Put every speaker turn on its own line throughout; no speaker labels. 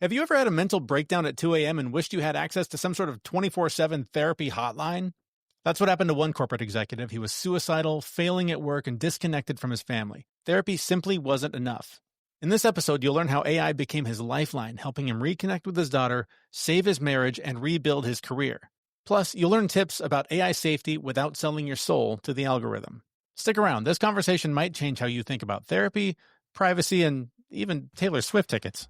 Have you ever had a mental breakdown at 2 a.m. and wished you had access to some sort of 24/7 therapy hotline? That's what happened to one corporate executive. He was suicidal, failing at work, and disconnected from his family. Therapy simply wasn't enough. In this episode, you'll learn how AI became his lifeline, helping him reconnect with his daughter, save his marriage, and rebuild his career. Plus, you'll learn tips about AI safety without selling your soul to the algorithm. Stick around. This conversation might change how you think about therapy, privacy, and even Taylor Swift tickets.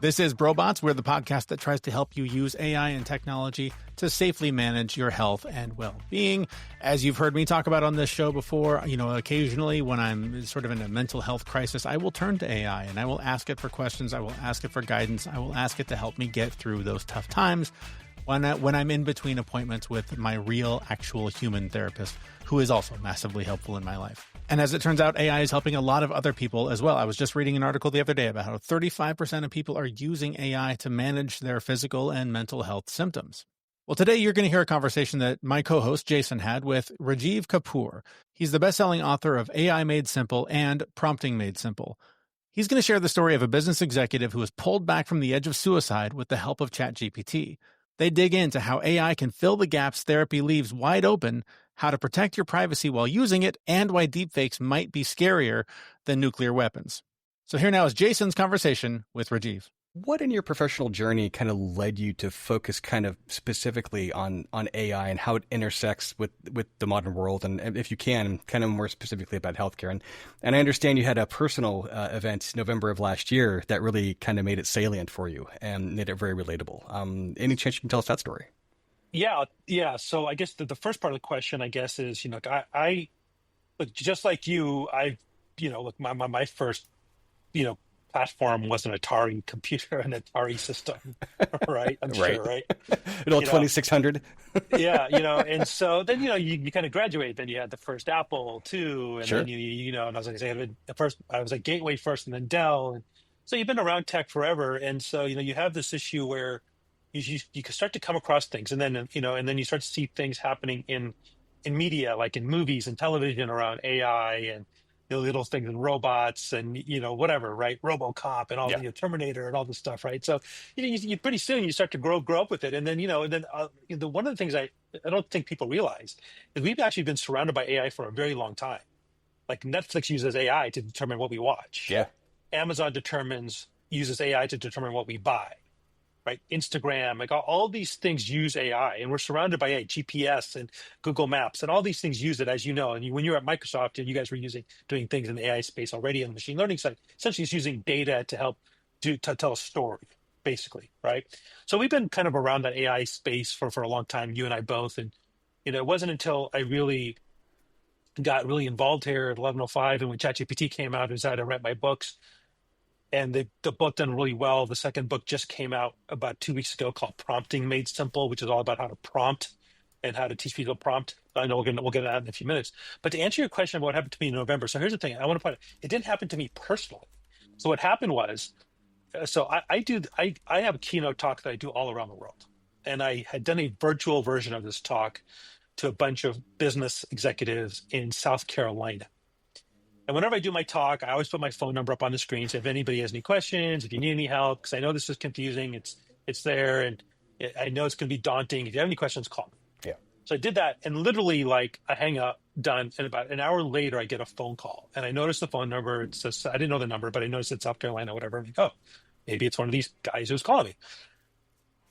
This is Brobots. We're the podcast that tries to help you use AI and technology to safely manage your health and well-being. As you've heard me talk about on this show before, occasionally when I'm sort of in a mental health crisis, I will turn to AI and I will ask it for questions. I will ask it for guidance. I will ask it to help me get through those tough times when I'm in between appointments with my real, actual human therapist, who is also massively helpful in my life. And as it turns out, AI is helping a lot of other people as well. I was just reading an article the other day about how 35% of people are using AI to manage their physical and mental health symptoms. Well, today you're going to hear a conversation that my co-host Jason had with Rajeev Kapur. He's the best-selling author of AI Made Simple and Prompting Made Simple. He's going to share the story of a business executive who was pulled back from the edge of suicide with the help of ChatGPT. They dig into how AI can fill the gaps therapy leaves wide open, how to protect your privacy while using it, and why deepfakes might be scarier than nuclear weapons. So here now is Jason's conversation with Rajeev.
What in your professional journey kind of led you to focus kind of specifically on AI and how it intersects with the modern world? And if you can, kind of more specifically about healthcare. And I understand you had a personal event November of last year that really kind of made it salient for you and made it very relatable. Any chance you can tell us that story?
Yeah. So I guess the first part of the question, I guess, is, I look, just like you, my first, platform was an Atari computer, an Atari system, right? I'm
Right.
sure, right?
An old 2600.
Yeah, and so then, you kind of graduate, then you had the first Apple too, and
Sure.
then, and I was like, I was at Gateway first and then Dell. And so you've been around tech forever. And so, you have this issue where you can start to come across things, and then, and then you start to see things happening in media, like in movies and television around AI and the little things in robots and, whatever, right? RoboCop and all
Yeah.
the Terminator and all this stuff, right? So, you pretty soon you start to grow up with it. And then, one of the things I don't think people realize is we've actually been surrounded by AI for a very long time. Like Netflix uses AI to determine what we watch.
Yeah.
Amazon uses AI to determine what we buy. Right? Instagram, like all these things use AI, and we're surrounded by AI, GPS and Google Maps, and all these things use it, as you know. And when you were at Microsoft, and you guys were doing things in the AI space already on the machine learning side, essentially it's using data to help to tell a story, basically, right? So we've been kind of around that AI space for a long time, you and I both. And it wasn't until I really got really involved here at 1105, and when ChatGPT came out, I decided to write my books. And the book done really well. The second book just came out about 2 weeks ago called Prompting Made Simple, which is all about how to prompt and how to teach people to prompt. I know we'll get to that in a few minutes. But to answer your question about what happened to me in November, so here's the thing. I want to point out, it didn't happen to me personally. So what happened was, I have a keynote talk that I do all around the world. And I had done a virtual version of this talk to a bunch of business executives in South Carolina. And whenever I do my talk, I always put my phone number up on the screen. So if anybody has any questions, if you need any help, because I know this is confusing, it's there, and I know it's going to be daunting. If you have any questions, call me.
Yeah.
So I did that, and literally, I hang up, done, and about an hour later, I get a phone call, and I noticed the phone number. It says, I didn't know the number, but I noticed it's South Carolina, whatever. I'm like, oh, maybe it's one of these guys who's calling me.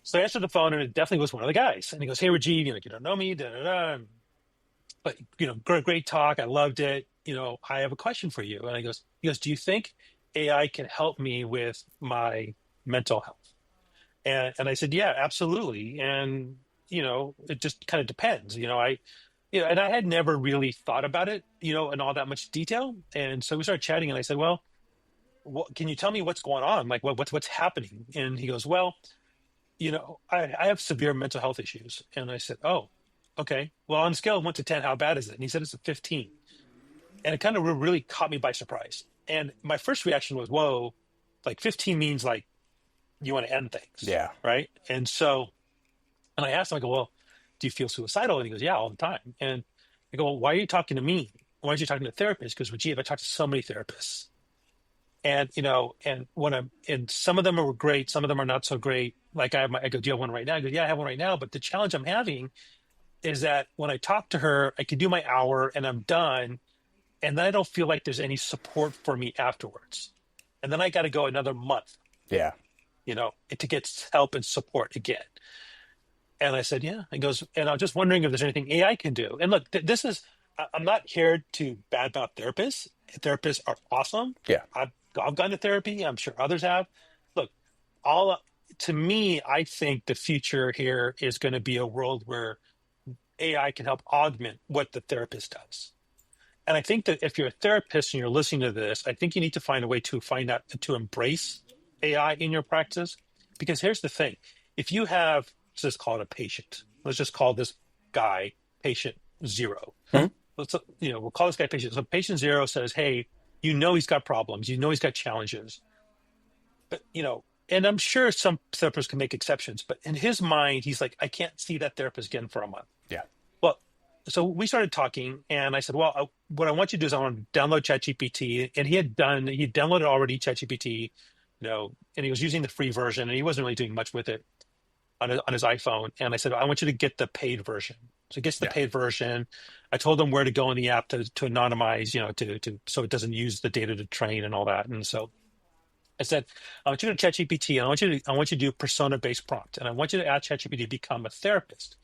So I answered the phone, and it definitely was one of the guys. And he goes, "Hey, Rajeev, you don't know me, da da da." But great talk. I loved it. I have a question for you. And he goes, "Do you think AI can help me with my mental health?" And I said, "Yeah, absolutely." And it just kind of depends. And I had never really thought about it, in all that much detail. And so we started chatting, and I said, "Well, can you tell me what's going on? Like, what's happening?" And he goes, "Well, I have severe mental health issues." And I said, "Oh, okay. Well, on a scale of 1 to 10, how bad is it?" And he said it's a 15. And it kind of really caught me by surprise. And my first reaction was, whoa, like 15 means like you want to end things.
Yeah.
Right. And I asked him, I go, "Well, do you feel suicidal?" And he goes, "Yeah, all the time." And I go, "Well, why are you talking to me? Why aren't you talking to therapists?" Because Rajeev, I talk to so many therapists. And and some of them are great, some of them are not so great. Like I go, do you have one right now? I go, yeah, I have one right now. But the challenge I'm having is that when I talk to her, I can do my hour and I'm done, and then I don't feel like there's any support for me afterwards. And then I got to go another month,
Yeah.
to get help and support again. And I said, yeah. He goes, and I'm just wondering if there's anything AI can do. And look, I'm not here to badmouth therapists. Therapists are awesome.
Yeah.
I've gone to therapy. I'm sure others have. Look, all to me, I think the future here is going to be a world where AI can help augment what the therapist does. And I think that if you're a therapist and you're listening to this, I think you need to find a way to find out to embrace AI in your practice. Because here's the thing: if you have, let's just call it a patient. Let's just call this guy patient zero.
Hmm?
We'll call this guy patient. So patient zero says, "Hey, he's got problems. He's got challenges." But and I'm sure some therapists can make exceptions. But in his mind, he's like, "I can't see that therapist again for a month."
Yeah.
Well, so we started talking, and I said, "Well, what I want you to do is I want to download ChatGPT." And he downloaded already ChatGPT, and he was using the free version, and he wasn't really doing much with it on his iPhone. And I said, "I want you to get the paid version." So he gets the paid version. I told him where to go in the app to anonymize, to so it doesn't use the data to train and all that. And so I said, "I want you to ChatGPT, and I want you to do persona-based prompt, and I want you to ask ChatGPT to become a therapist."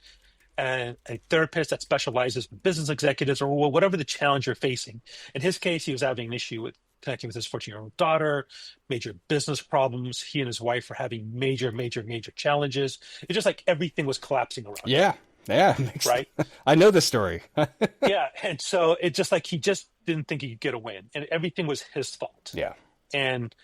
And a therapist that specializes with business executives or whatever the challenge you're facing. In his case, he was having an issue with connecting with his 14-year-old daughter, major business problems. He and his wife were having major, major, major challenges. It's just like everything was collapsing around him.
Yeah. Yeah.
Right.
I know the story.
Yeah. And so it's just like he just didn't think he could get a win, and everything was his fault.
Yeah.
And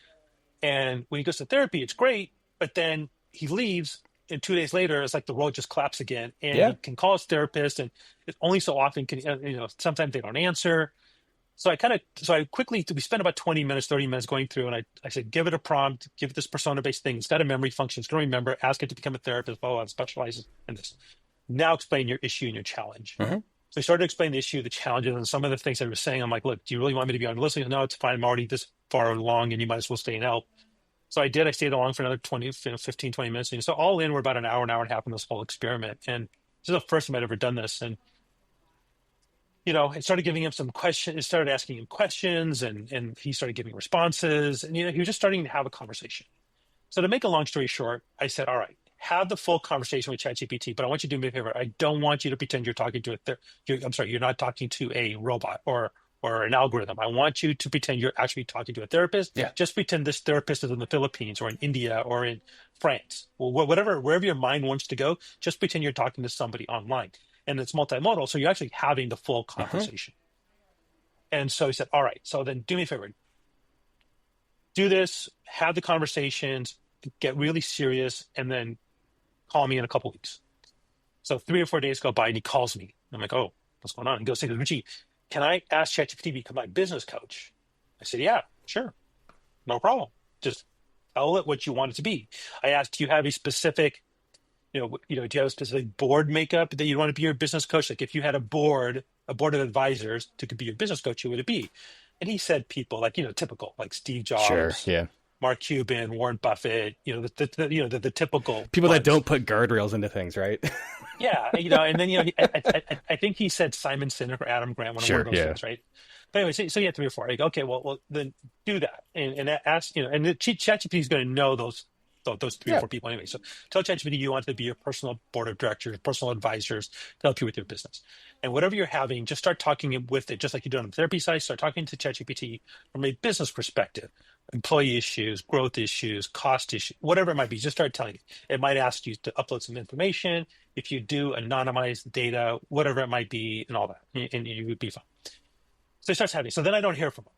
when he goes to therapy, it's great, but then he leaves. And 2 days later, it's like the world just collapsed again. And he can call his therapist, and it only so often can, sometimes they don't answer. So we spent about 20 minutes, 30 minutes going through, and I said, give it a prompt, give it this persona-based thing. It's got a memory function. It's going to remember, ask it to become a therapist, blah, blah, blah, specializes in this. Now explain your issue and your challenge.
Mm-hmm.
So he started to explain the issue, the challenges, and some of the things I was saying. I'm like, look, do you really want me to be on listening? No, it's fine. I'm already this far along, and you might as well stay and help. So I did. I stayed along for another 15, 20 minutes. And so all in, we're about an hour and a half in this whole experiment. And this is the first time I'd ever done this. And, I started giving him some questions, it started asking him questions, and he started giving responses. And, he was just starting to have a conversation. So to make a long story short, I said, all right, have the full conversation with ChatGPT, but I want you to do me a favor. I don't want you to pretend you're talking to you're not talking to a robot or an algorithm. I want you to pretend you're actually talking to a therapist.
Yeah.
Just pretend this therapist is in the Philippines or in India or in France or wherever your mind wants to go. Just pretend you're talking to somebody online, and it's multimodal. So you're actually having the full conversation. And so he said, all right, so then do me a favor. Do this, have the conversations, get really serious, and then call me in a couple weeks. So 3 or 4 days go by, and he calls me. I'm like, oh, what's going on? He goes, hey, Rajeev, can I ask ChatGPT to become my business coach? I said, yeah, sure. No problem. Just tell it what you want it to be. I asked, do you have a specific, do you have a specific board makeup that you want to be your business coach? Like if you had a board of advisors to be your business coach, who would it be? And he said people like, typical, like Steve Jobs,
Sure. Yeah.
Mark Cuban, Warren Buffett, the typical
people
ones.
that don't put guardrails into things, right?
Yeah, and then I think he said Simon Sinek or Adam Grant, one of those things, right? But anyway, so you had 3 or 4. I go, okay, well then do that and ask, and the ChatGPT is going to know those 3 or 4 people anyway. So tell ChatGPT you want to be your personal board of directors, personal advisors to help you with your business. And whatever you're having, just start talking with it, just like you do on the therapy side. Start talking to ChatGPT from a business perspective, employee issues, growth issues, cost issues, whatever it might be. Just start telling it. It might ask you to upload some information. If you do, anonymize data, whatever it might be, and all that, and you would be fine. So he starts having. So then I don't hear from him.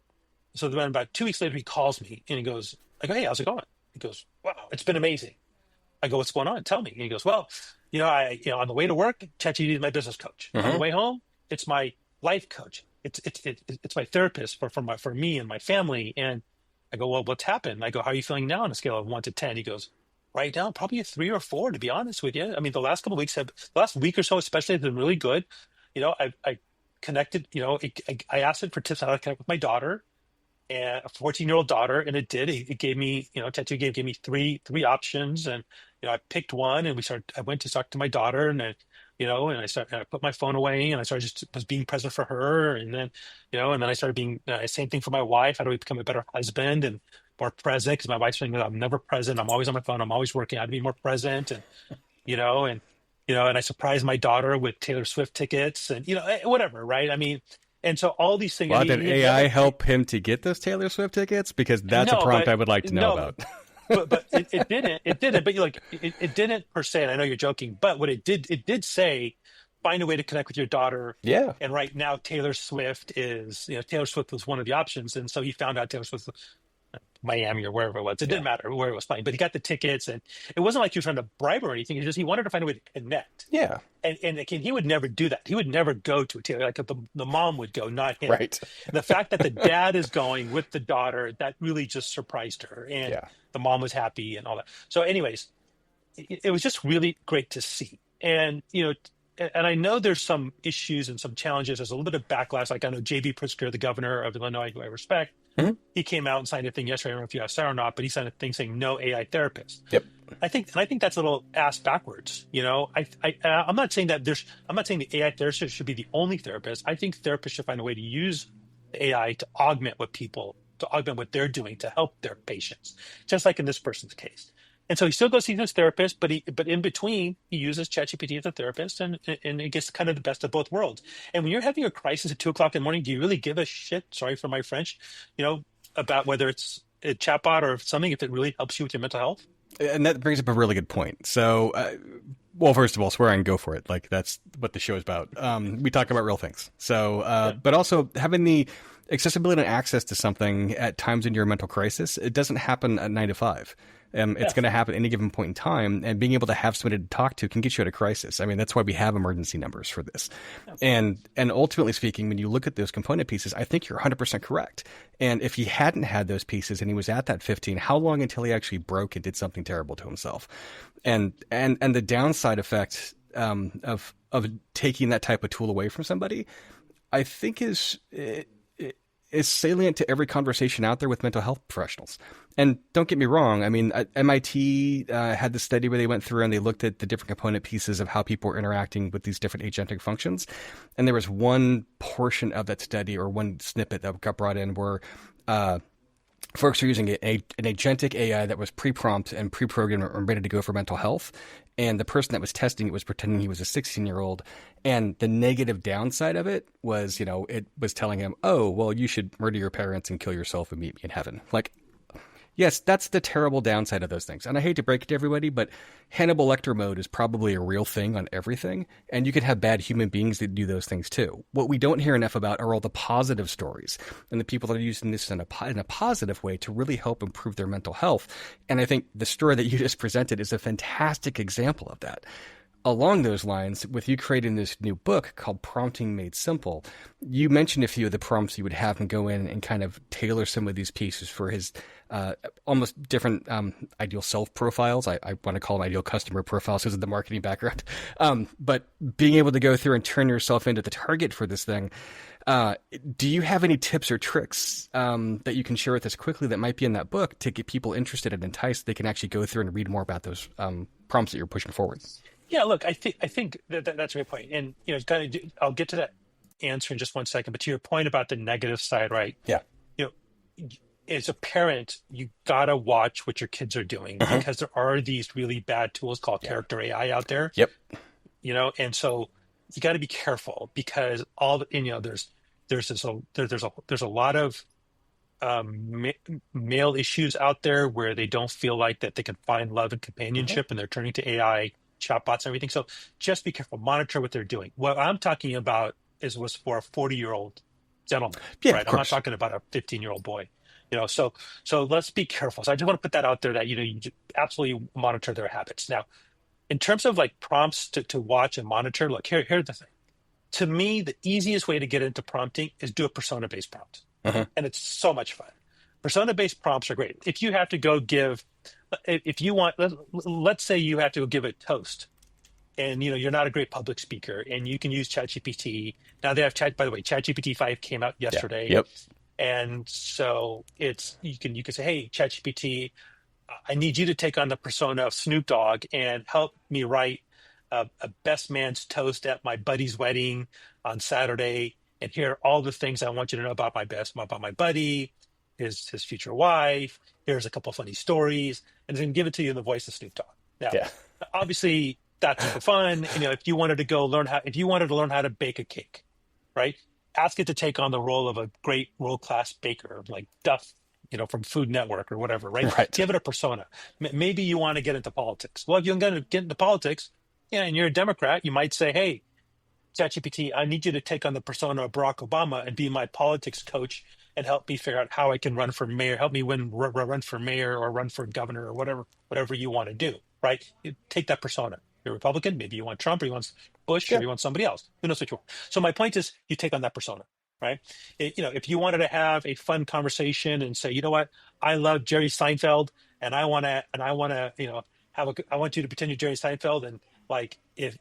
So then about 2 weeks later, he calls me and he goes, I go, hey, how's it going? He goes, wow, it's been amazing. I go, what's going on? Tell me. And he goes, well, on the way to work, ChatGPT is my business coach. On the way home, it's my life coach. It's my therapist for me and my family. And I go, well, what's happened? I go, how are you feeling now on a scale of 1 to 10? He goes, right now, probably a 3 or 4, to be honest with you. I mean, the last week or so, especially, has been really good. I connected, I asked it for tips on how to connect with my daughter. and a 14-year-old daughter, and it did. It gave me, Tattoo gave me three options, and I picked one, and I went to talk to my daughter, and I put my phone away, and I started just was being present for her, and then, and then I started being same thing for my wife. How do we become a better husband and more present? Because my wife's saying that I'm never present. I'm always on my phone. I'm always working. I had to be more present, and you know, and and I surprised my daughter with Taylor Swift tickets, and whatever, right? I mean, and so all these things.
Well,
And
did
he had
AI help him to get those Taylor Swift tickets? Because that's a
no,
prompt
but
I would like to know
no,
about.
but it didn't. It didn't. But it didn't per se. And I know you're joking, but what it did say, find a way to connect with your daughter.
Yeah.
And right now, Taylor Swift is, Taylor Swift was one of the options, and so he found out Taylor Swift was Miami or wherever it was. It
Yeah.
didn't matter where it was playing, but he got the tickets, and it wasn't like he was trying to bribe her or anything. It's just he wanted to find a way to connect.
Yeah.
And again, he would never do that. He would never go to a Taylor. Like the mom would go, not him.
Right.
The fact that the dad is going with the daughter, that really just surprised her, and
Yeah.
the mom was happy and all that. So, anyways, it was just really great to see. And and I know there's some issues and some challenges. There's a little bit of backlash. Like I know J.B. Pritzker, the governor of Illinois, who I respect,
Mhm.
he came out and signed a thing yesterday. I don't know if you saw it or not, but he signed a thing saying no AI therapists.
Yep.
I think that's a little ass backwards. I'm not saying that I'm not saying the AI therapist should be the only therapist. I think therapists should find a way to use the AI to augment what they're doing to help their patients, just like in this person's case. And so he still goes see his therapist, but in between he uses ChatGPT as a therapist, and it gets kind of the best of both worlds. And when you're having a crisis at 2 o'clock in the morning, do you really give a shit? Sorry for my French, about whether it's a chatbot or something, if it really helps you with your mental health?
And that brings up a really good point. So, well, first of all, swearing, go for it. Like that's what the show is about. We talk about real things. So, but also having the accessibility and access to something at times in your mental crisis, it doesn't happen at 9 to 5. It's going to happen at any given point in time, and being able to have somebody to talk to can get you out of crisis. I mean, that's why we have emergency numbers for this. And ultimately speaking, when you look at those component pieces, I think you're 100% correct. And if he hadn't had those pieces and he was at that 15, how long until he actually broke and did something terrible to himself? And the downside effect of taking that type of tool away from somebody, I think is salient to every conversation out there with mental health professionals. And don't get me wrong. I mean, MIT had this study where they went through and they looked at the different component pieces of how people were interacting with these different agentic functions. And there was one portion of that study or one snippet that got brought in where folks are using an agentic AI that was pre-prompt and pre-programmed or ready to go for mental health. And the person that was testing it was pretending he was a 16-year-old. And the negative downside of it was, it was telling him, oh, well, you should murder your parents and kill yourself and meet me in heaven. Like, yes, that's the terrible downside of those things. And I hate to break it to everybody, but Hannibal Lecter mode is probably a real thing on everything. And you could have bad human beings that do those things too. What we don't hear enough about are all the positive stories and the people that are using this in a positive way to really help improve their mental health. And I think the story that you just presented is a fantastic example of that. Along those lines, with you creating this new book called Prompting Made Simple, you mentioned a few of the prompts you would have him go in and kind of tailor some of these pieces for his almost different ideal self profiles. I want to call them ideal customer profiles because of the marketing background. But being able to go through and turn yourself into the target for this thing, do you have any tips or tricks that you can share with us quickly that might be in that book to get people interested and enticed? They can actually go through and read more about those prompts that you're pushing forward.
Yeah, look, I think that's a great point. And I'll get to that answer in just one second. But to your point about the negative side, right?
Yeah.
As a parent, you gotta watch what your kids are doing because there are these really bad tools called character AI out there.
Yep.
And so you got to be careful because there's a lot of male issues out there where they don't feel like that they can find love and companionship, and they're turning to AI chatbots and everything. So just be careful, monitor what they're doing. What I'm talking about was for a 40-year-old gentleman, right? I'm not talking about a 15-year-old boy. So let's be careful. So I just want to put that out there that you absolutely monitor their habits. Now, in terms of like prompts to watch and monitor, look, here's the thing. To me, the easiest way to get into prompting is do a persona-based prompt. And it's so much fun. Persona-based prompts are great. If you have to go if you want, let's say you have to go give a toast, and you're not a great public speaker, and you can use ChatGPT. Now they have by the way, ChatGPT 5 came out yesterday.
Yep.
And so you can say, hey, ChatGPT, I need you to take on the persona of Snoop Dogg and help me write a best man's toast at my buddy's wedding on Saturday. And here are all the things I want you to know about about my buddy, his future wife. Here's a couple of funny stories, and then give it to you in the voice of Snoop Dogg. Now,
Yeah.
obviously, that's for fun. If you wanted to if you wanted to learn how to bake a cake, right? Ask it to take on the role of a great world-class baker, like Duff, from Food Network or whatever, right?
Right.
Give it a persona. Maybe you want to get into politics. Well, if you're going to get into politics, and you're a Democrat, you might say, hey, ChatGPT, I need you to take on the persona of Barack Obama and be my politics coach and help me figure out how I can run for mayor, help me run for mayor or run for governor or whatever you want to do, right? You take that persona. You're a Republican, maybe you want Trump or you want Bush or you want somebody else. Who knows what you want? So my point is you take on that persona, right? If you wanted to have a fun conversation and say, you know what, I love Jerry Seinfeld and I want to, I want you to pretend you're Jerry Seinfeld and like if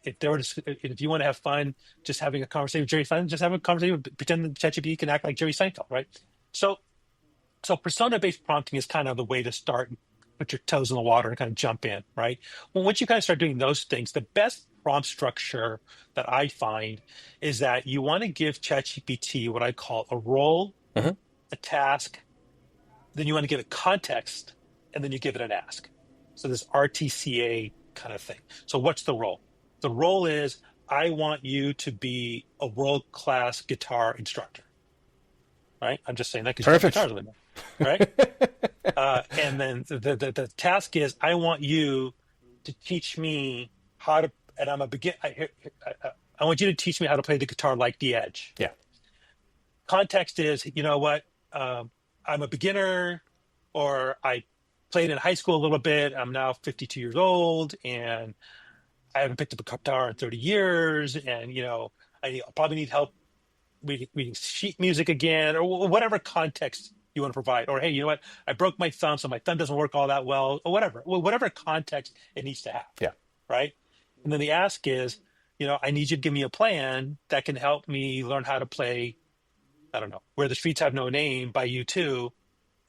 you want to have fun, just having a conversation with Jerry Seinfeld, just have a conversation, pretend that ChatGPT can act like Jerry Seinfeld, right? So persona-based prompting is kind of the way to start, put your toes in the water and kind of jump in, right? Well, once you kind of start doing those things, the best prompt structure that I find is that you want to give ChatGPT what I call a role, a task, then you want to give it context, and then you give it an ask. So this RTCA kind of thing. So what's the role? The role is I want you to be a world-class guitar instructor. Right? I'm just saying that because guitars really right? And then the task is I want you to teach me how to, and I'm a beginner. I want you to teach me how to play the guitar like The Edge.
Yeah.
Context is, you know what? I'm a beginner, or I played in high school a little bit. I'm now 52 years old, and I haven't picked up a guitar in 30 years, and I probably need help reading sheet music again, or whatever context you want to provide. Or hey, you know what? I broke my thumb, so my thumb doesn't work all that well, or whatever context it needs to have.
Yeah.
Right. And then the ask is, I need you to give me a plan that can help me learn how to play, I don't know, Where the Streets Have No Name by U2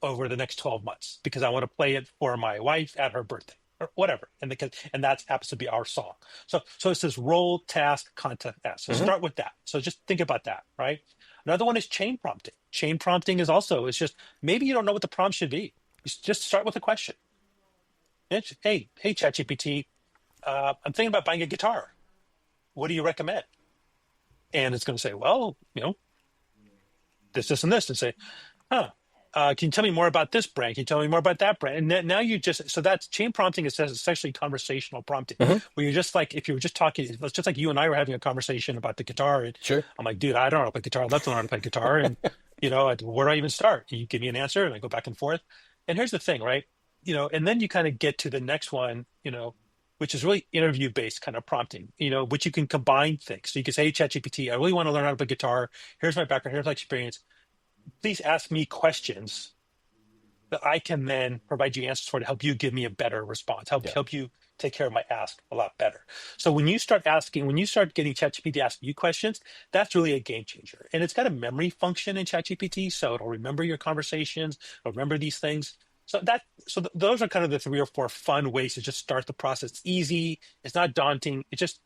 over the next 12 months, because I want to play it for my wife at her birthday or whatever. And that happens to be our song. So it's this role, task, content, ask. So start with that. So just think about that, right? Another one is chain prompting. Chain prompting is just, maybe you don't know what the prompt should be. You just start with a question. Hey, ChatGPT, I'm thinking about buying a guitar. What do you recommend? And it's going to say, well, this, and this, and say, can you tell me more about this brand? Can you tell me more about that brand? And now so that's chain prompting. It's essentially conversational prompting, where you're just like, if you were just talking, it's just like you and I were having a conversation about the guitar. And
sure.
I'm like, dude, I don't know how to play guitar. I'd love to learn how to play guitar. And, where do I even start? And you give me an answer and I go back and forth. And here's the thing, right? And then you kind of get to the next one, which is really interview-based kind of prompting, which you can combine things. So you can say, hey, ChatGPT, I really want to learn how to play guitar. Here's my background. Here's my experience. Please ask me questions that I can then provide you answers for to help you give me a better response, help you take care of my ask a lot better. So when you start getting ChatGPT to ask you questions, that's really a game changer. And it's got a memory function in ChatGPT, so it'll remember your conversations, it'll remember these things. So those are kind of the 3 or 4 fun ways to just start the process. It's easy. It's not daunting. It's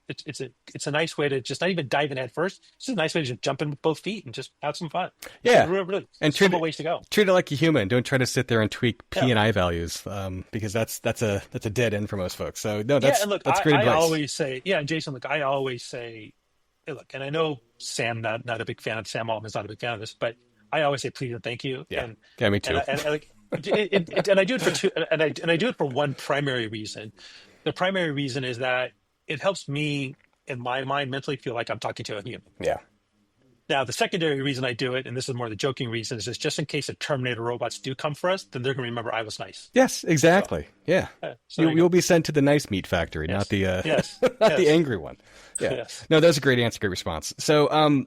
a nice way to just not even dive in head first. It's just a nice way to just jump in with both feet and just have some fun.
Yeah,
really
and
simple ways to go.
Treat it like a human. Don't try to sit there and tweak P and I values, because that's a dead end for most folks. So no, that's great advice.
I always say, Jason. Look, I always say, hey, look, and I know Sam not a big fan of Sam Altman's not a big fan of this, but I always say please and thank you.
Yeah, me too.
And I do it for two, and I do it for one primary reason. The primary reason is that it helps me, in my mind, mentally feel like I'm talking to a human.
Yeah.
Now, the secondary reason I do it, and this is more the joking reason, is just in case the Terminator robots do come for us, then they're going to remember I was nice.
Yes, exactly. You'll be sent to the nice meat factory, not the the angry one. Yeah. Yes. No, that's a great answer, great response. So,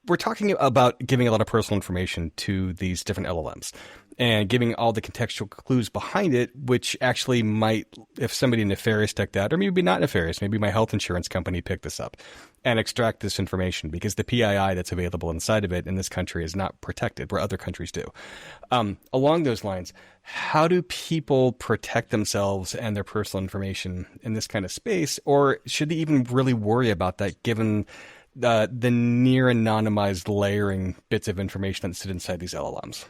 we're talking about giving a lot of personal information to these different LLMs and giving all the contextual clues behind it, which actually might, if somebody nefarious took that, or maybe not nefarious, maybe my health insurance company picked this up. and extract this information, because the PII that's available inside of it in this country is not protected, where other countries do. Along those lines, how do people protect themselves and their personal information in this kind of space? Or should they even really worry about that, given the near anonymized layering bits of information that sit inside these LLMs?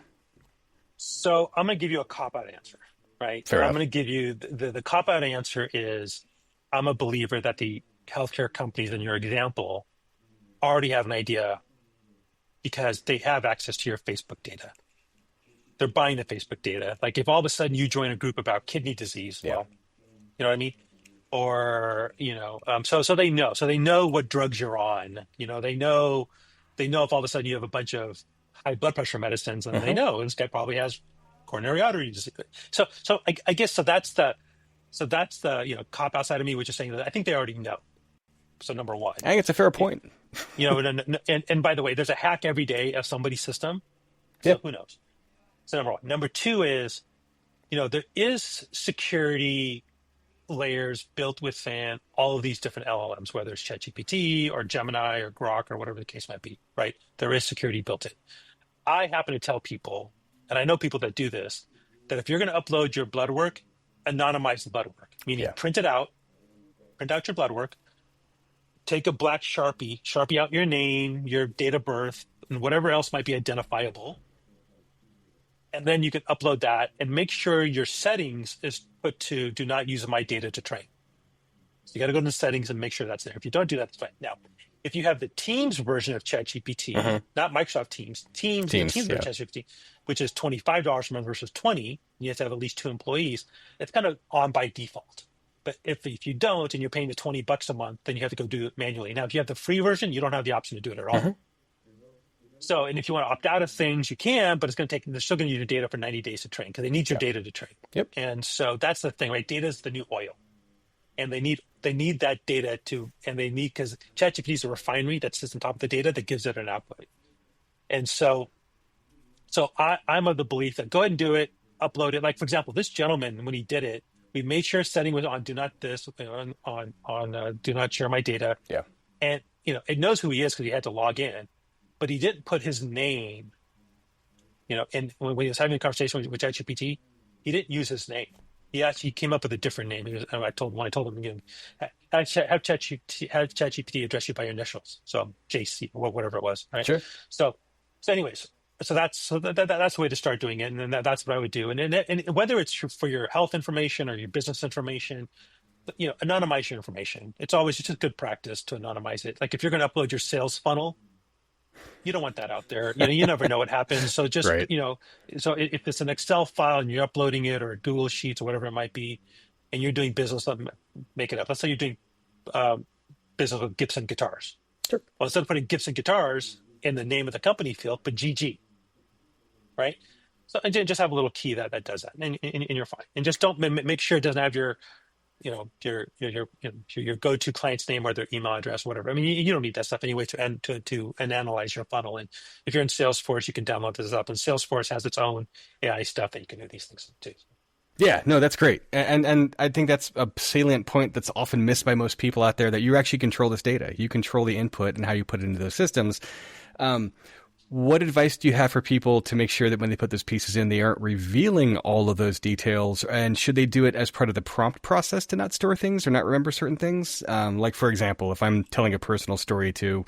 So I'm going to give you a cop-out answer, right?
Fair
I'm
enough.
going to give you the cop-out answer is, I'm a believer that the healthcare companies in your example already have an idea because they have access to your Facebook data. They're buying the Facebook data. Like if all of a sudden you join a group about kidney disease,
Yeah.
well, you know what I mean? Or, so they know. So they know what drugs you're on. They know if all of a sudden you have a bunch of high blood pressure medicines, and they know this guy probably has coronary artery disease. So I guess that's the cop outside of me, which is saying that I think they already know. So number one,
I think it's a fair point.
And by the way, there's a hack every day of somebody's system. So
Yep.
who knows? So number one. Number two is, there is security layers built within all of these different LLMs, whether it's ChatGPT or Gemini or Grok or whatever the case might be, right? There is security built in. I happen to tell people, and I know people that do this, that if you're going to upload your blood work, anonymize the blood work, meaning print out your blood work, take a black Sharpie out your name, your date of birth, and whatever else might be identifiable. And then you can upload that and make sure your settings is put to do not use my data to train. So you got to go to the settings and make sure that's there. If you don't do that, that's fine. Now, if you have the Teams version of ChatGPT, not Microsoft Teams, Teams version of ChatGPT, which is $25 a month versus $20, you have to have at least 2 employees. It's kind of on by default. But if you don't and you're paying the $20 a month, then you have to go do it manually. Now, if you have the free version, you don't have the option to do it at all. So, and if you want to opt out of things, you can, but they're still going to use your data for 90 days to train because they need your data to train.
Yep.
And so that's the thing, right? Data is the new oil. And they need that data because ChatGPT is a refinery that sits on top of the data that gives it an output. And so I'm of the belief that go ahead and do it, upload it. Like, for example, this gentleman, when he did it, we made sure setting was on do not this, on do not share my data.
Yeah.
And, it knows who he is because he had to log in. But he didn't put his name, and when he was having a conversation with ChatGPT, he didn't use his name. He actually came up with a different name. I told him, have ChatGPT address you by your initials. So JC or whatever it was. Right.
Sure.
So anyways, that's the way to start doing it. And then that's what I would do. And whether it's for your health information or your business information, anonymize your information. It's just good practice to anonymize it. Like if you're going to upload your sales funnel, you don't want that out there. You never know what happens. So just,
Right.
So if it's an Excel file and you're uploading it or Google Sheets or whatever it might be, and you're doing business, make it up. Let's say you're doing business with Gibson guitars.
Sure.
Well, instead of putting Gibson guitars in the name of the company field, put GG, right? So and just have a little key that does that, and you're fine. And just don't make sure it doesn't have your go-to client's name or their email address, whatever. I mean, you don't need that stuff anyway to analyze your funnel. And if you're in Salesforce, you can download this up. And Salesforce has its own AI stuff that you can do these things too.
Yeah, no, that's great. And I think that's a salient point that's often missed by most people out there, that you actually control this data. You control the input and how you put it into those systems. What advice do you have for people to make sure that when they put those pieces in, they aren't revealing all of those details? And should they do it as part of the prompt process to not store things or not remember certain things? Like, for example, if I'm telling a personal story to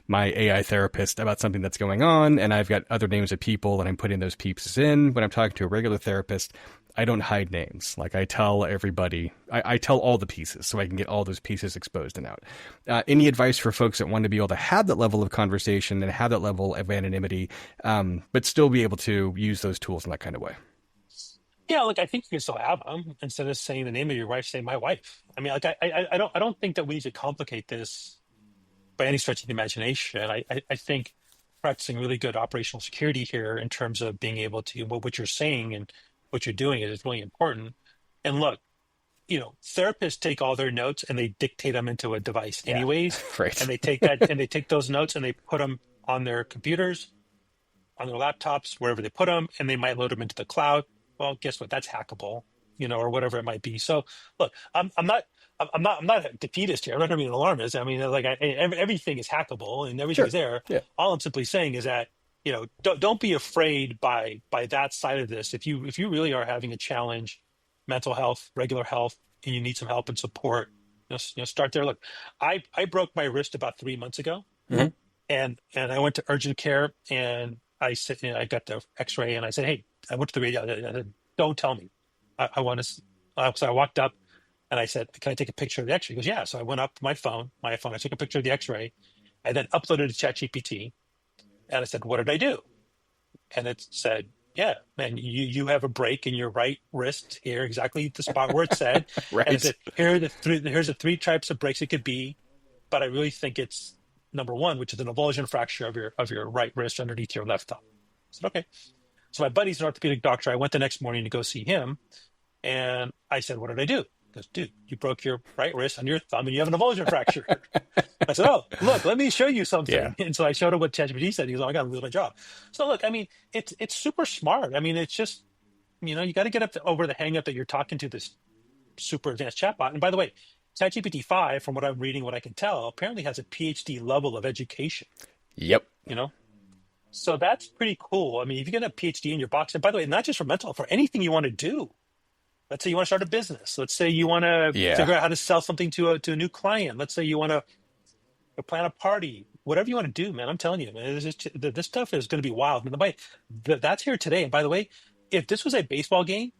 my AI therapist about something that's going on, and I've got other names of people and I'm putting those pieces in, when I'm talking to a regular therapist, I don't hide names. Like I tell everybody, I tell all the pieces so I can get all those pieces exposed and out. Any advice for folks that want to be able to have that level of conversation and have that level of anonymity, but still be able to use those tools in that kind of way?
Yeah, look, I think you can still have them. Instead of saying the name of your wife, say my wife. I mean, like I don't think that we need to complicate this by any stretch of the imagination. I think practicing really good operational security here in terms of being able to what you're saying and what you're doing is really important. And look, therapists take all their notes and they dictate them into a device anyways.
Right.
And they take that and they take those notes and they put them on their computers, on their laptops, wherever they put them, and they might load them into the cloud. Well, guess what? That's hackable. or whatever it might be. So look, I'm not a defeatist here. I'm not going to be an alarmist. I mean, like everything is hackable and everything is
Sure.
there.
Yeah.
All I'm simply saying is that, don't be afraid by that side of this. If you really are having a challenge, mental health, regular health, and you need some help and support, start there. Look, I broke my wrist about 3 months ago,
Hmm.
and I went to urgent care, and I said, I got the X-ray, and I said, hey, I went to the radio. I said, don't tell me. I want to. So I walked up, and I said, can I take a picture of the X-ray? He goes, yeah. So I went up to my iPhone. I took a picture of the X-ray. I then uploaded it to ChatGPT, and I said, what did I do? And it said, yeah, man, you have a break in your right wrist here, exactly the spot where it said. And it
Right.
said, here's the three types of breaks it could be, but I really think it's number one, which is an avulsion fracture of your right wrist underneath your left thumb. I said, okay. So my buddy's an orthopedic doctor. I went the next morning to go see him, and I said, what did I do? He goes, dude, you broke your right wrist under your thumb and you have an avulsion fracture. I said, oh, look, let me show you
Yeah.
something. And so I showed him what ChatGPT said. He goes, oh, I got to lose my job. So look, I mean, it's super smart. I mean, it's just, you got to get over the hang up that you're talking to this super advanced chatbot. And by the way, ChatGPT 5, from what I'm reading, what I can tell, apparently has a PhD level of education,
Yep.
you know? So that's pretty cool. I mean, if you get a PhD in your box, and by the way, not just for mental, for anything you want to do. Let's say you want to start a business. Let's say you want to
Yeah.
figure out how to sell something to a new client. Let's say you want to plan a party. Whatever you want to do, man, I'm telling you, man, this stuff is going to be wild. And that's here today. And by the way, if this was a baseball game,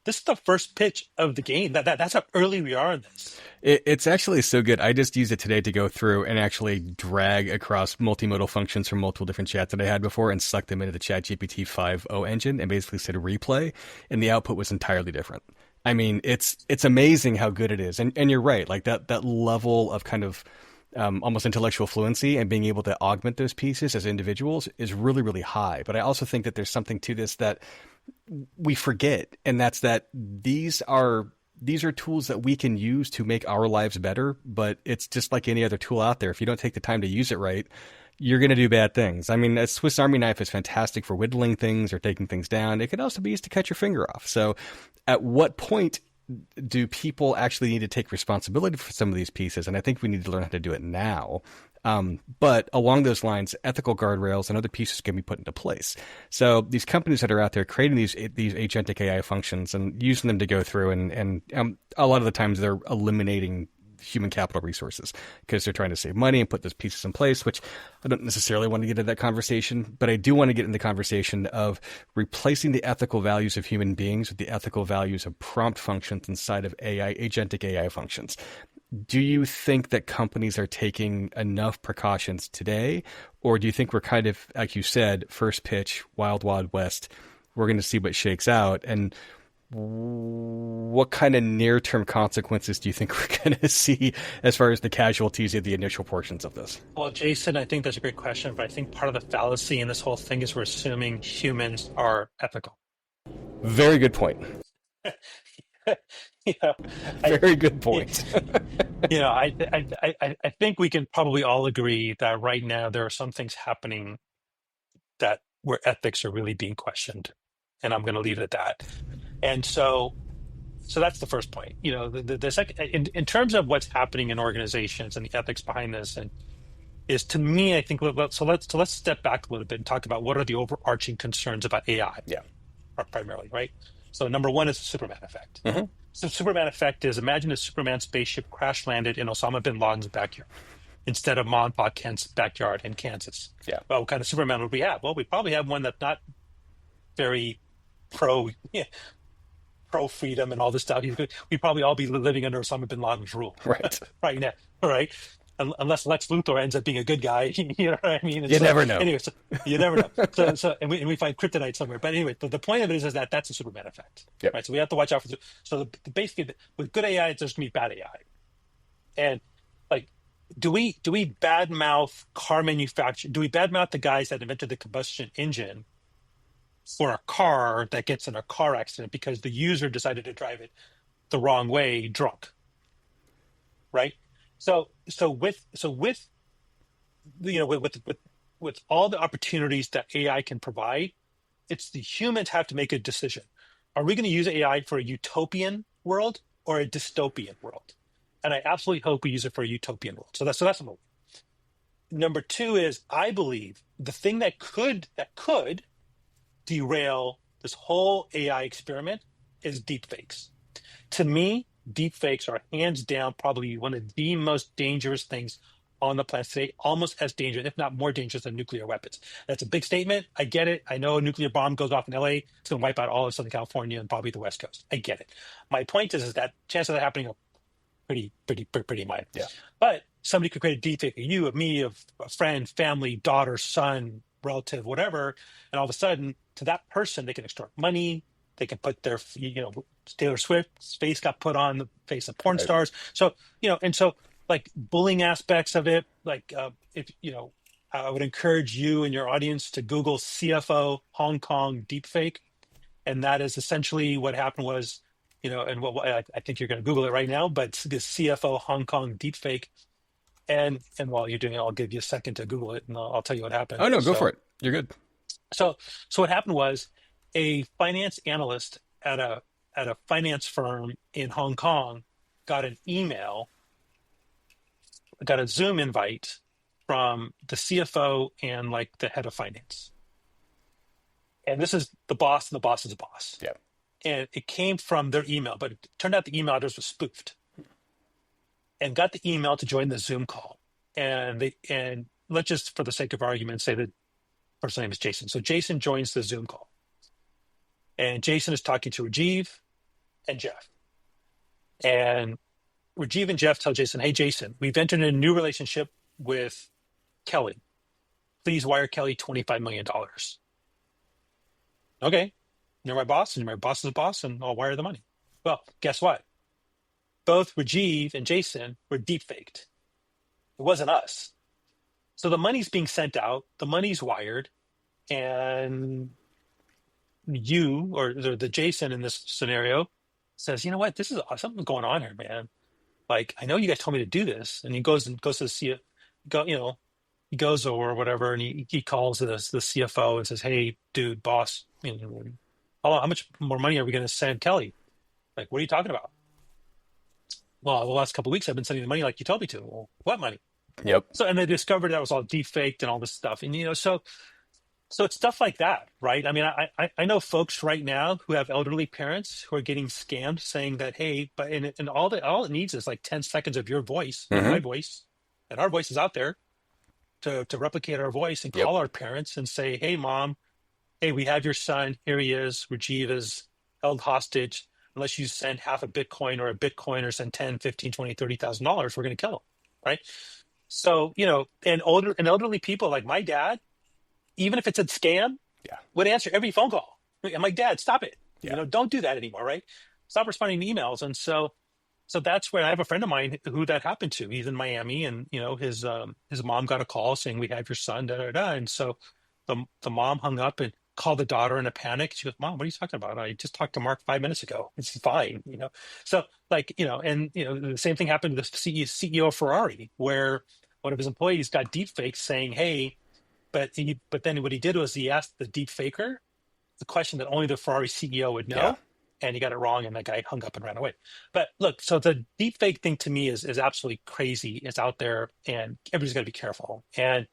this is the first pitch of the game. That's how early we are in this.
It's actually so good. I just used it today to go through and actually drag across multimodal functions from multiple different chats that I had before and suck them into the ChatGPT 5.0 engine and basically said replay, and the output was entirely different. I mean, it's amazing how good it is. And you're right, like that level of kind of almost intellectual fluency and being able to augment those pieces as individuals is really, really high. But I also think that there's something to this that we forget, and that's that these are tools that we can use to make our lives better, but it's just like any other tool out there. If you don't take the time to use it right, you're going to do bad things. I mean, a Swiss Army knife is fantastic for whittling things or taking things down. It can also be used to cut your finger off. So at what point do people actually need to take responsibility for some of these pieces? And I think we need to learn how to do it now. But along those lines, ethical guardrails and other pieces can be put into place. So these companies that are out there creating these agentic AI functions and using them to go through and a lot of the times they're eliminating human capital resources because they're trying to save money and put those pieces in place, which I don't necessarily want to get into that conversation, but I do want to get in the conversation of replacing the ethical values of human beings with the ethical values of prompt functions inside of AI, agentic AI functions. Do you think that companies are taking enough precautions today? Or do you think we're kind of, like you said, first pitch, wild, wild west, we're going to see what shakes out? And what kind of near-term consequences do you think we're going to see as far as the casualties of the initial portions of this?
Well, Jason, I think that's a great question, but I think part of the fallacy in this whole thing is we're assuming humans are ethical.
Very good point.
you know,
Very good point.
I think we can probably all agree that right now there are some things happening that where ethics are really being questioned, and I'm going to leave it at that. And so that's the first point. The second, in terms of what's happening in organizations and the ethics behind this, and is to me, I think let's step back a little bit and talk about what are the overarching concerns about AI.
Yeah.
Primarily, right? So number one is the Superman effect.
Mm-hmm.
So Superman effect is, imagine a Superman spaceship crash landed in Osama bin Laden's backyard instead of Ma and Pa Kent's backyard in Kansas.
Yeah.
Well, what kind of Superman would we have? Well, we probably have one that's not very pro freedom and all this stuff. We'd probably all be living under Osama bin Laden's rule right now, right? Unless Lex Luthor ends up being a good guy, you know what I mean?
You never know.
Anyway, you never know. And we find kryptonite somewhere. But anyway, the point of it is that that's a Superman effect,
yep.
right? So we have to watch out for. So basically, with good AI, there's going to be bad AI. And like, do we badmouth car manufacture? Do we badmouth the guys that invented the combustion engine for a car that gets in a car accident because the user decided to drive it the wrong way, drunk, right? So with all the opportunities that AI can provide, it's the humans have to make a decision. are we going to use AI for a utopian world or a dystopian world? And I absolutely hope we use it for a utopian world. So that's number one. Number two is I believe the thing that could derail this whole AI experiment is deepfakes. To me, deepfakes are hands down probably one of the most dangerous things on the planet today, almost as dangerous, if not more dangerous than nuclear weapons. That's a big statement. I get it. I know a nuclear bomb goes off in LA, it's going to wipe out all of Southern California and probably the West Coast. I get it. My point is that chances of that happening are pretty minor.
Yeah.
But somebody could create a deepfake of you, of me, of a friend, family, daughter, son, relative, whatever, and all of a sudden, to that person, they can extort money. They can put their, Taylor Swift's face got put on the face of porn stars. So, and so like bullying aspects of it, like if, I would encourage you and your audience to Google CFO Hong Kong deepfake. And that is essentially what happened was, and what I think you're going to Google it right now, but the CFO Hong Kong deepfake. And while you're doing it, I'll give you a second to Google it and I'll tell you what happened.
Oh, no, go for it. You're good.
So what happened was a finance analyst at a finance firm in Hong Kong got an email, got a Zoom invite from the CFO and like the head of finance. And this is the boss, and the boss is the boss.
Yeah.
And it came from their email, but it turned out the email address was spoofed. And got the email to join the Zoom call. And let's just, for the sake of argument, say that first name is Jason. So Jason joins the Zoom call. And Jason is talking to Rajeev and Jeff. And Rajeev and Jeff tell Jason, hey, Jason, we've entered a new relationship with Kelly. Please wire Kelly $25 million. Okay, you're my boss, and my boss is the boss, and I'll wire the money. Well, guess what? Both Rajeev and Jason were deepfaked. It wasn't us. So the money's being sent out, the money's wired, and you, or the Jason in this scenario, says, you know what, this is something's going on here, man. Like, I know you guys told me to do this. And he goes to the he goes or whatever, and he calls the CFO and says, hey, dude, boss, how much more money are we going to send Kelly? Like, what are you talking about? Well, the last couple of weeks I've been sending the money like you told me to. Well, what money?
Yep.
So, and they discovered that was all deepfaked and all this stuff. And, so it's stuff like that, right? I mean, I know folks right now who have elderly parents who are getting scammed saying that, hey, but and all it needs is like 10 seconds of your voice, and my voice, and our voice is out there to replicate our voice and call our parents and say, hey, mom, hey, we have your son. Here he is. Rajeev is held hostage. Unless you send half a Bitcoin or send 10, 15, 20, $30,000, we're going to kill him, right? So, and elderly people like my dad, even if it's a scam, would answer every phone call. I'm like, Dad, stop it. Don't do that anymore, right? Stop responding to emails. And so that's where I have a friend of mine who that happened to. He's in Miami, and his mom got a call saying, we have your son, da da da. And so the mom hung up and called the daughter in a panic. She goes, Mom, what are you talking about? I just talked to Mark 5 minutes ago. It's fine, So the same thing happened to the CEO of Ferrari, where one of his employees got deepfakes saying, hey, but then what he did was he asked the deep faker the question that only the Ferrari CEO would know, and he got it wrong, and that guy hung up and ran away. But look, so the deep fake thing to me is absolutely crazy. It's out there, and everybody's got to be careful. And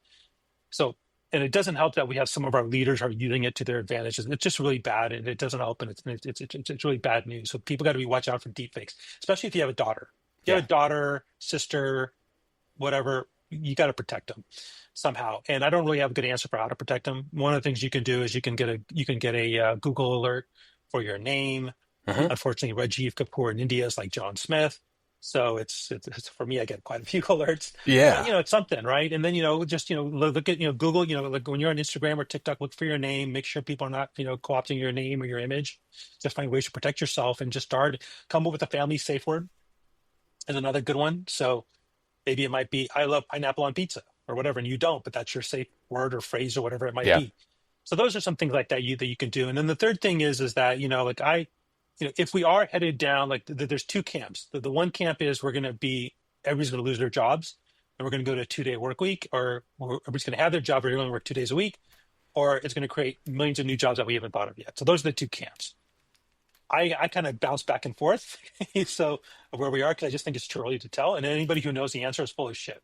so, it doesn't help that we have some of our leaders are using it to their advantages. It's just really bad, and it doesn't help, and it's really bad news. So people got to be watch out for deep fakes, especially if you have a daughter. If you have a daughter, sister, whatever, you got to protect them somehow. And I don't really have a good answer for how to protect them. One of the things you can do is you can get a Google alert for your name. Unfortunately, Rajeev Kapur in India is like John Smith. So it's for me, I get quite a few alerts.
Yeah.
But, it's something, right? And then, just, look at, Google, like when you're on Instagram or TikTok, look for your name, make sure people are not, co-opting your name or your image. Just find ways to protect yourself and just come up with a family safe word is another good one. So maybe it might be, I love pineapple on pizza or whatever, and you don't, but that's your safe word or phrase or whatever it might be. So those are some things like that you can do. And then the third thing is that, if we are headed down, like there's two camps. The one camp is everybody's going to lose their jobs, and we're going to go to a 2-day work week, or everybody's going to have their job, but they're going to work 2 days a week, or it's going to create millions of new jobs that we haven't thought of yet. So those are the two camps. I kind of bounce back and forth. So of where we are, because I just think it's too early to tell. And anybody who knows the answer is full of shit.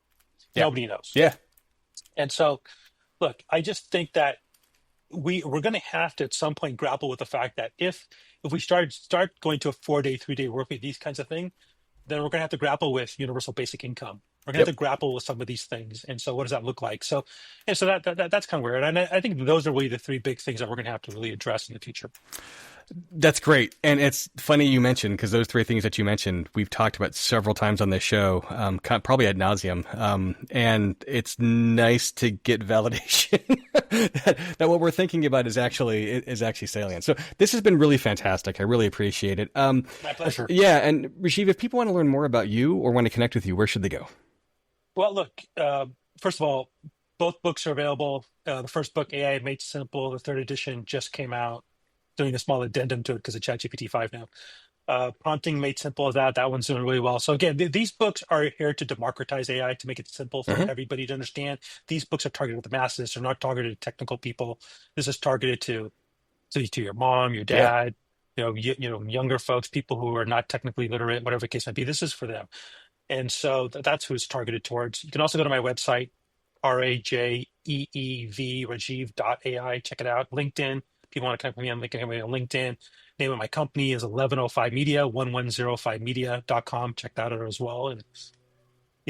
Yeah.
Nobody knows.
Yeah.
And so, look, I just think that we're going to have to at some point grapple with the fact that if we start going to a 4-day, 3-day work week, these kinds of things, then we're going to have to grapple with universal basic income. We're going to have to grapple with some of these things. And so what does that look like? So, and so that's kind of weird. And I think those are really the three big things that we're going to have to really address in the future.
That's great. And it's funny you mentioned, because those three things that you mentioned, we've talked about several times on this show, probably ad nauseum. And it's nice to get validation that what we're thinking about is actually salient. So this has been really fantastic. I really appreciate it.
My pleasure.
Yeah. And Rajeev, if people want to learn more about you or want to connect with you, where should they go?
Well, look, first of all, both books are available. The first book, AI Made Simple, the third edition just came out. Doing a small addendum to it because of ChatGPT 5 now. Prompting Made Simple, that one's doing really well. So again, these books are here to democratize AI, to make it simple for everybody to understand. These books are targeted at the masses. They're not targeted to technical people. This is targeted to your mom, your dad, younger folks, people who are not technically literate, whatever the case might be. This is for them. And so that's who it's targeted towards. You can also go to my website, Rajeev, Rajeev.ai. Check it out. LinkedIn. People want to connect with me on LinkedIn. Name of my company is 1105 Media, 1105media.com. Check that out as well. And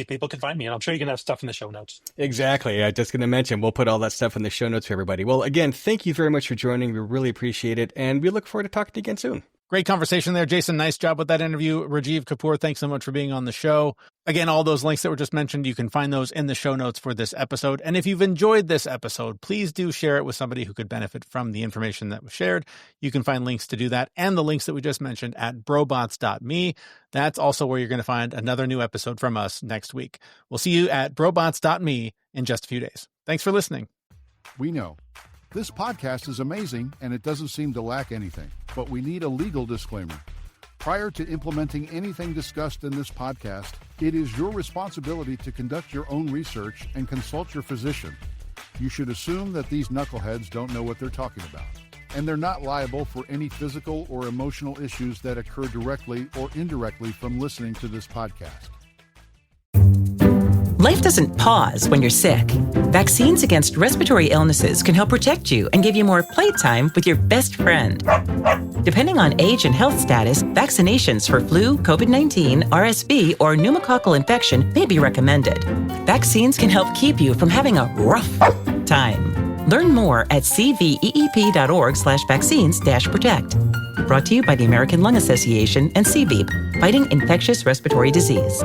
people can find me. And I'm sure you can have stuff in the show notes.
Exactly. I was just going to mention, we'll put all that stuff in the show notes for everybody. Well, again, thank you very much for joining. We really appreciate it. And we look forward to talking to you again soon.
Great conversation there, Jason. Nice job with that interview. Rajeev Kapur, thanks so much for being on the show. Again, all those links that were just mentioned, you can find those in the show notes for this episode. And if you've enjoyed this episode, please do share it with somebody who could benefit from the information that was shared. You can find links to do that and the links that we just mentioned at brobots.me. That's also where you're going to find another new episode from us next week. We'll see you at brobots.me in just a few days. Thanks for listening.
We know this podcast is amazing and it doesn't seem to lack anything, but we need a legal disclaimer. Prior to implementing anything discussed in this podcast, it is your responsibility to conduct your own research and consult your physician. You should assume that these knuckleheads don't know what they're talking about, and they're not liable for any physical or emotional issues that occur directly or indirectly from listening to this podcast.
Life doesn't pause when you're sick. Vaccines against respiratory illnesses can help protect you and give you more playtime with your best friend. Depending on age and health status, vaccinations for flu, COVID-19, RSV, or pneumococcal infection may be recommended. Vaccines can help keep you from having a rough time. Learn more at cveep.org/vaccines-protect. Brought to you by the American Lung Association and CVEEP, fighting infectious respiratory disease.